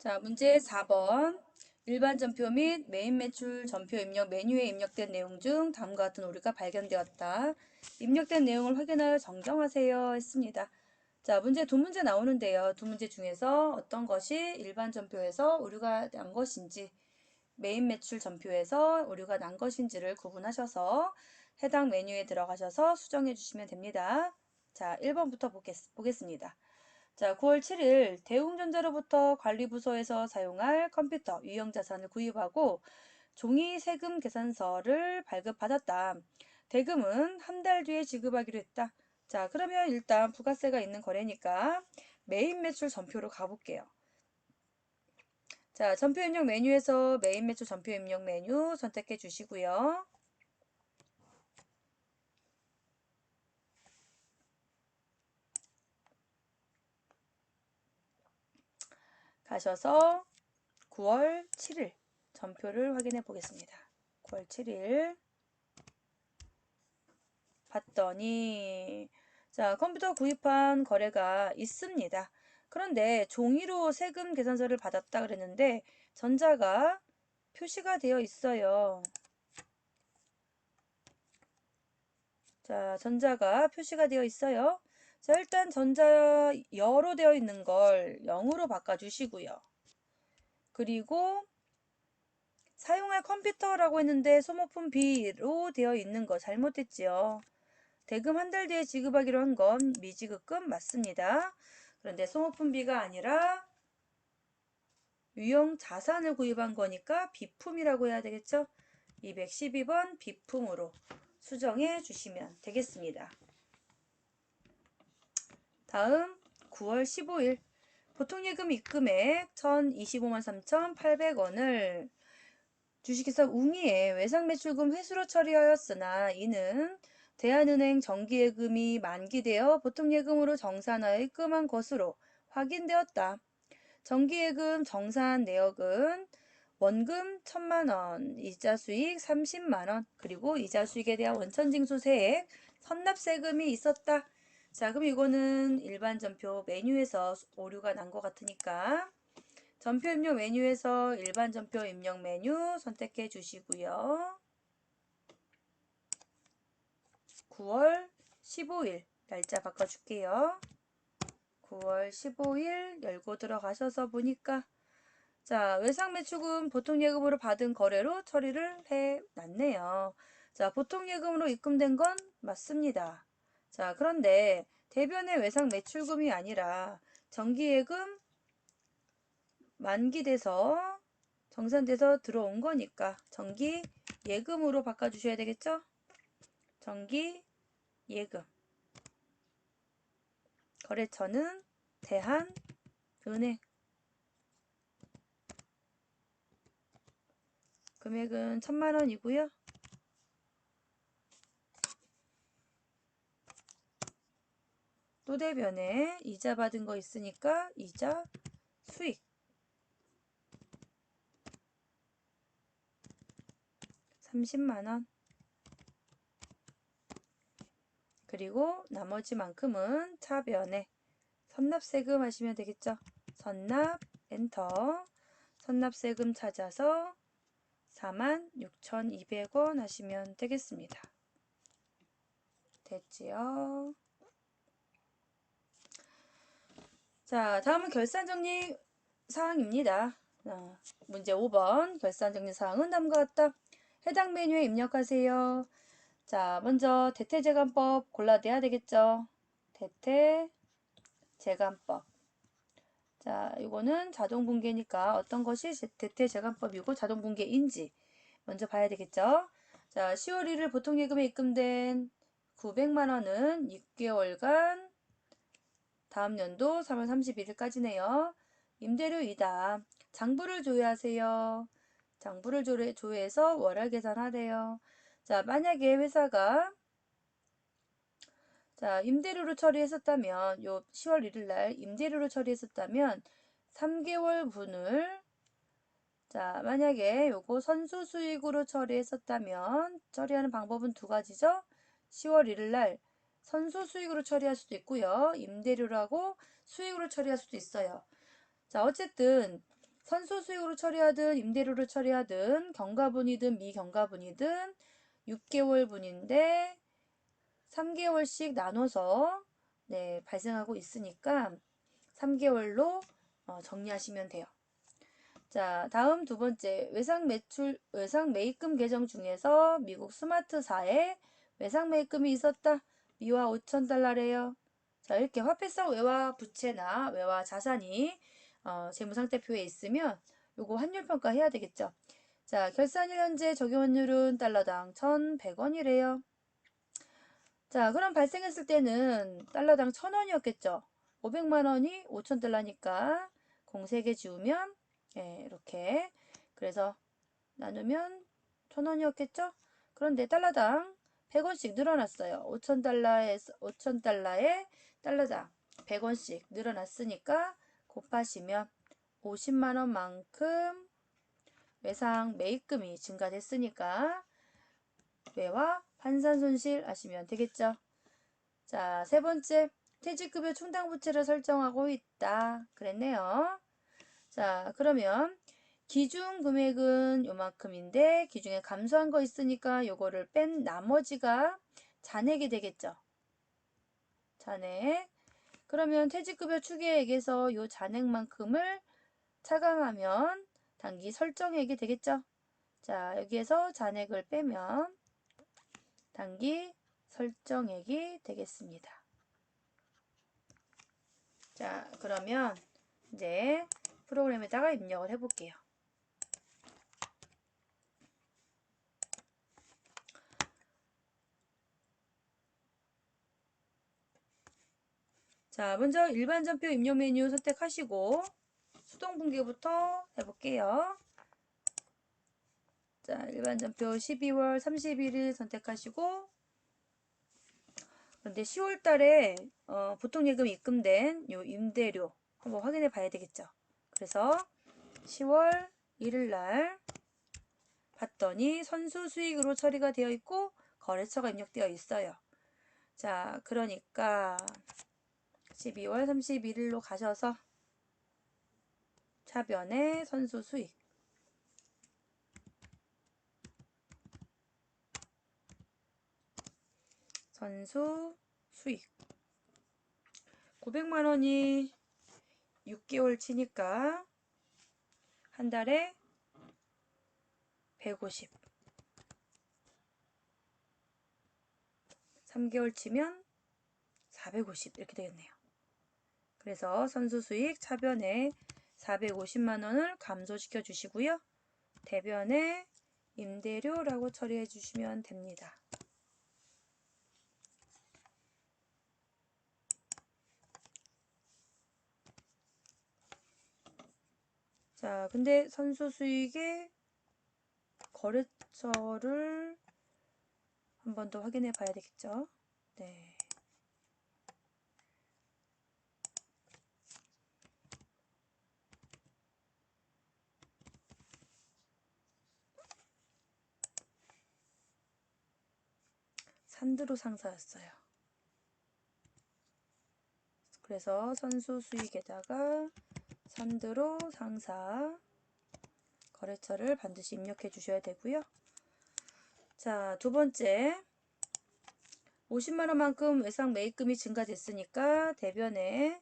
자, 문제 4번. 일반 전표 및 메인 매출 전표 입력 메뉴에 입력된 내용 중 다음과 같은 오류가 발견되었다. 입력된 내용을 확인하여 정정하세요 했습니다. 자, 문제 두 문제 나오는데요. 두 문제 중에서 어떤 것이 일반 전표에서 오류가 난 것인지, 메인 매출 전표에서 오류가 난 것인지를 구분하셔서 해당 메뉴에 들어가셔서 수정해 주시면 됩니다. 자, 1번부터 보겠습니다. 자, 9월 7일 대웅전자로부터 관리부서에서 사용할 컴퓨터 유형자산을 구입하고 종이 세금 계산서를 발급받았다. 대금은 한 달 뒤에 지급하기로 했다. 자, 그러면 일단 부가세가 있는 거래니까 메인 매출 전표로 가볼게요. 자, 전표 입력 메뉴에서 메인 매출 전표 입력 메뉴 선택해 주시고요. 가셔서 9월 7일 전표를 확인해 보겠습니다. 9월 7일 봤더니 자, 컴퓨터 구입한 거래가 있습니다. 그런데 종이로 세금 계산서를 받았다 그랬는데 전자가 표시가 되어 있어요. 자, 전자가 표시가 되어 있어요. 자, 일단 전자 여로 되어 있는 걸 0으로 바꿔주시고요. 그리고 사용할 컴퓨터라고 했는데 소모품 B로 되어 있는 거 잘못했지요. 대금 한 달 뒤에 지급하기로 한 건 미지급금 맞습니다. 그런데 소모품 B가 아니라 유형 자산을 구입한 거니까 비품이라고 해야 되겠죠? 212번 비품으로 수정해 주시면 되겠습니다. 다음 9월 15일 보통예금 입금액 1025만 3,800원을 주식회사 웅이의 외상매출금 회수로 처리하였으나 이는 대한은행 정기예금이 만기되어 보통예금으로 정산하여 입금한 것으로 확인되었다. 정기예금 정산 내역은 원금 1,000만원, 이자 수익 30만원, 그리고 이자 수익에 대한 원천징수세액, 선납세금이 있었다. 자, 그럼 이거는 일반 전표 메뉴에서 오류가 난 것 같으니까 전표 입력 메뉴에서 일반 전표 입력 메뉴 선택해 주시고요. 9월 15일 날짜 바꿔줄게요. 9월 15일 열고 들어가셔서 보니까 자, 외상매출금 보통예금으로 받은 거래로 처리를 해놨네요. 자, 보통예금으로 입금된 건 맞습니다. 자, 그런데 대변의 외상매출금이 아니라 정기예금 만기돼서 정산돼서 들어온 거니까 정기예금으로 바꿔주셔야 되겠죠? 정기예금. 거래처는 대한은행. 금액은 1,000만원이고요. 또 대변에 이자 받은 거 있으니까 이자 수익 30만원. 그리고 나머지만큼은 차변에 선납세금 하시면 되겠죠. 선납 엔터. 선납세금 찾아서 46,200원 하시면 되겠습니다. 됐지요? 자, 다음은 결산정리 사항입니다. 문제 5번 결산정리 사항은 다음과 같다. 해당 메뉴에 입력하세요. 자, 먼저 대퇴제간법 골라내야 되겠죠. 대퇴제간법. 자, 이거는 자동분계니까 어떤 것이 대퇴제간법이고 자동분계인지 먼저 봐야 되겠죠. 자, 10월 1일 보통예금에 입금된 900만원은 6개월간 다음 연도 3월 31일까지네요. 임대료이다. 장부를 조회하세요. 장부를 조회해서 월할 계산하래요. 자, 만약에 회사가 자, 임대료로 처리했었다면 요 10월 1일 날 임대료로 처리했었다면 3개월 분을 자, 만약에 요거 선수 수익으로 처리했었다면 처리하는 방법은 두 가지죠. 10월 1일 날 선수 수익으로 처리할 수도 있고요. 임대료라고 수익으로 처리할 수도 있어요. 자, 어쨌든 선수 수익으로 처리하든 임대료로 처리하든 경과분이든 미경과분이든 6개월분인데 3개월씩 나눠서 발생하고 있으니까 3개월로 정리하시면 돼요. 자, 다음 두 번째, 외상 매입금 계정 중에서 미국 스마트사에 외상 매입금이 있었다. 미화 5,000달러래요. 자, 이렇게 화폐성 외화 부채나 외화 자산이 재무상태표에 있으면 요거 환율 평가 해야 되겠죠. 자, 결산일 현재 적용 환율은 달러당 1,100원이래요. 자, 그럼 발생했을 때는 달러당 1,000원이었겠죠. 500만 원이 5,000달러니까 공 3개 지우면 이렇게 그래서 나누면 1,000원이었겠죠. 그런데 달러당 100원씩 늘어났어요. 5,000달러에 달러당 100원씩 늘어났으니까 곱하시면 50만 원만큼 외상 매입금이 증가됐으니까 외화 환산 손실 하시면 되겠죠. 자, 세 번째, 퇴직급여 충당부채를 설정하고 있다. 그랬네요. 자, 그러면 기준 금액은 요만큼인데 기준에 감소한 거 있으니까 요거를 뺀 나머지가 잔액이 되겠죠. 잔액. 그러면 퇴직급여 추계액에서 요 잔액만큼을 차감하면 단기 설정액이 되겠죠. 자, 여기에서 잔액을 빼면 단기 설정액이 되겠습니다. 자, 그러면 이제 프로그램에다가 입력을 해볼게요. 자, 먼저 일반 전표 입력 메뉴 선택하시고 수동 분기부터 해볼게요. 자, 일반 전표 12월 31일 선택하시고 그런데 10월 달에 보통 예금 입금된 요 임대료 한번 확인해 봐야 되겠죠. 그래서 10월 1일 날 봤더니 선수 수익으로 처리가 되어 있고 거래처가 입력되어 있어요. 자, 그러니까 12월 31일로 가셔서 차변에 선수 수익 선수 수익 900만 원이 6개월 치니까 한 달에 150 3개월 치면 450 이렇게 되겠네요. 그래서 선수 수익 차변에 450만 원을 감소시켜 주시고요. 대변에 임대료라고 처리해 주시면 됩니다. 자, 근데 선수 수익의 거래처를 한 번 더 확인해 봐야 되겠죠. 네. 산드로 상사였어요. 그래서 선수 수익에다가 산드로 상사 거래처를 반드시 입력해 주셔야 되고요. 자, 두 번째 50만 원만큼 외상 매입금이 증가됐으니까 대변에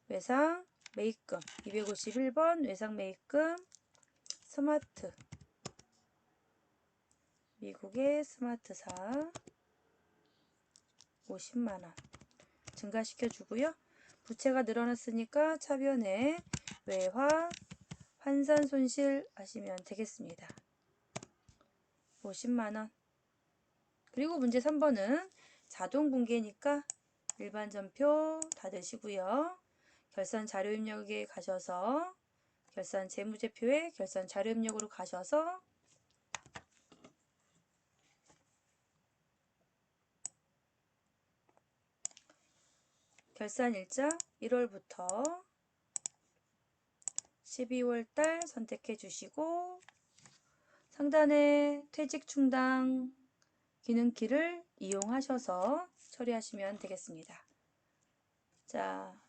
외상 매입금 251번 외상 매입금 스마트 미국의 스마트사 50만 원 증가시켜 주고요. 부채가 늘어났으니까 차변에 외화 환산 손실 하시면 되겠습니다. 50만 원. 그리고 문제 3번은 자동 공개니까 일반 전표 닫으시고요. 결산 자료 입력에 가셔서 결산 재무제표에 결산 자료 입력으로 가셔서 결산 일자 1월부터 12월 달 선택해 주시고 상단에 퇴직 충당 기능키를 이용하셔서 처리하시면 되겠습니다. 자,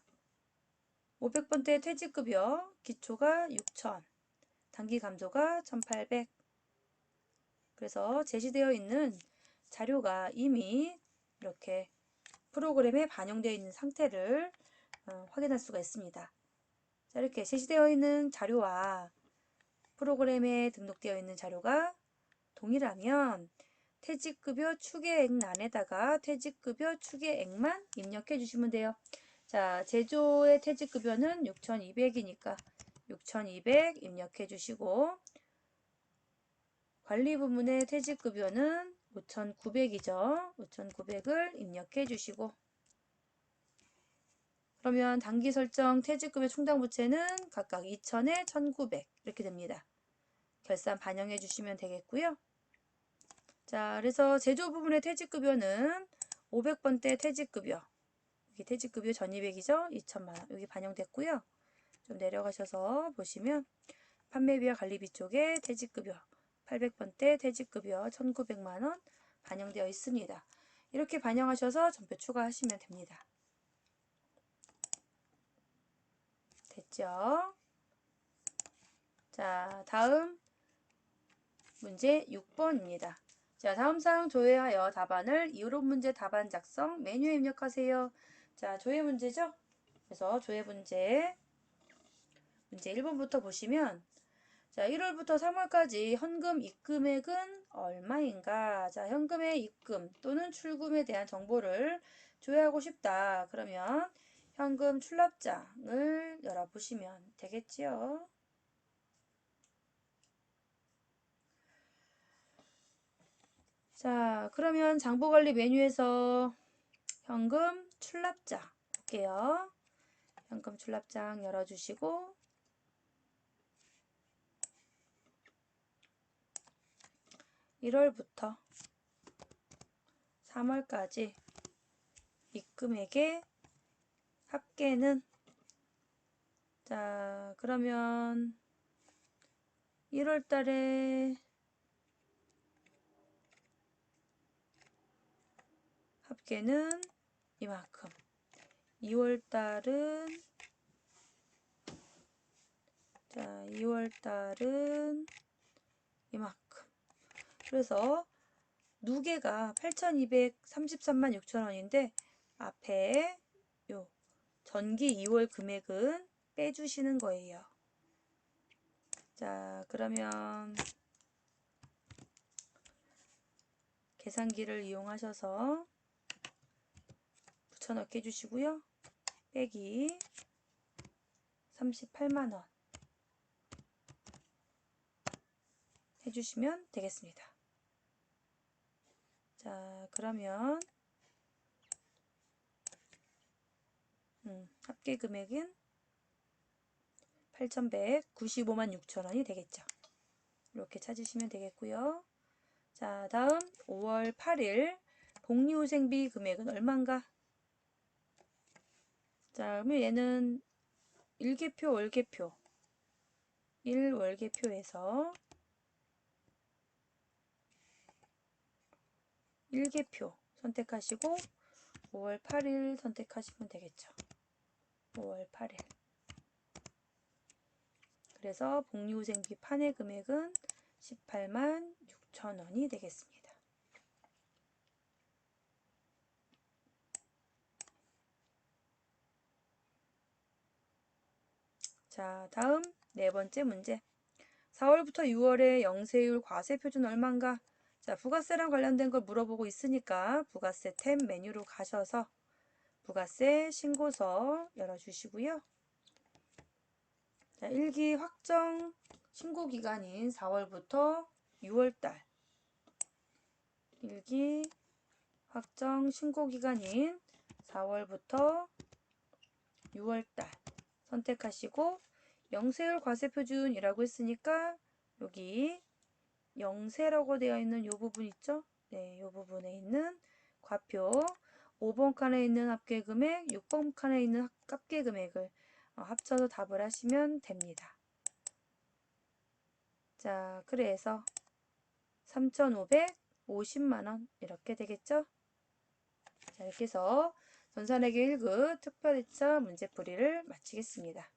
500번대 퇴직급여 기초가 6,000 단기 감소가 1800. 그래서 제시되어 있는 자료가 이미 이렇게 프로그램에 반영되어 있는 상태를 확인할 수가 있습니다. 자, 이렇게 제시되어 있는 자료와 프로그램에 등록되어 있는 자료가 동일하면 퇴직급여 추계액란에다가 퇴직급여 추계액만 입력해 주시면 돼요. 자, 제조의 퇴직급여는 6,200이니까 6,200 입력해 주시고, 관리 부문의 퇴직급여는 5,900이죠. 5,900을 입력해 주시고, 그러면 단기 설정 퇴직급여 충당부채는 각각 2,000에 1,900 이렇게 됩니다. 결산 반영해 주시면 되겠고요. 자, 그래서 제조 부분의 퇴직급여는 500번대 퇴직급여, 여기 퇴직급여 1,200이죠. 2천만 원 여기 반영됐고요. 좀 내려가셔서 보시면 판매비와 관리비 쪽에 퇴직급여 800번대 퇴직급여 1,900만 원 반영되어 있습니다. 이렇게 반영하셔서 전표 추가하시면 됩니다. 됐죠? 자, 다음 문제 6번입니다. 자, 다음 사항 조회하여 답안을 이론 문제 답안 작성 메뉴에 입력하세요. 자, 조회 문제죠? 그래서 조회 문제 1번부터 보시면, 자, 1월부터 3월까지 현금 입금액은 얼마인가? 자, 현금의 입금 또는 출금에 대한 정보를 조회하고 싶다. 그러면 현금 출납장을 열어보시면 되겠지요. 자, 그러면 장부관리 메뉴에서 현금 출납장 볼게요. 현금 출납장 열어주시고, 1월부터 3월까지 입금액의 합계는, 자, 그러면 1월 달에 합계는 이만큼, 2월 달은, 자, 2월 달은 이만큼. 그래서 누계가 8,233만 6천원인데 앞에 요 전기 2월 금액은 빼주시는 거예요. 자, 그러면 계산기를 이용하셔서 붙여넣기 해주시고요. 빼기 38만 원 해주시면 되겠습니다. 자, 그러면 합계 금액은 8,195만 6천원이 되겠죠. 이렇게 찾으시면 되겠고요. 자, 다음 5월 8일 복리후생비 금액은 얼마인가? 자, 그러면 얘는 일개표, 월개표, 1월개표에서 일개표 선택하시고 5월 8일 선택하시면 되겠죠. 5월 8일. 그래서 복리후생비 판의 금액은 18만 6천원이 되겠습니다. 자, 다음 네 번째 문제. 4월부터 6월의 영세율 과세표준 얼마인가? 자, 부가세랑 관련된 걸 물어보고 있으니까 부가세 탭 메뉴로 가셔서 부가세 신고서 열어주시고요. 자, 1기 확정 신고기간인 4월부터 6월달, 1기 확정 신고기간인 4월부터 6월달 선택하시고 영세율 과세표준이라고 했으니까 여기 영세라고 되어 있는 이 부분 있죠? 네, 이 부분에 있는 과표 5번 칸에 있는 합계금액, 6번 칸에 있는 합계금액을 합쳐서 답을 하시면 됩니다. 자, 그래서 3,550만원 이렇게 되겠죠? 자, 이렇게 해서 전산회계 1급 특별일자 문제풀이를 마치겠습니다.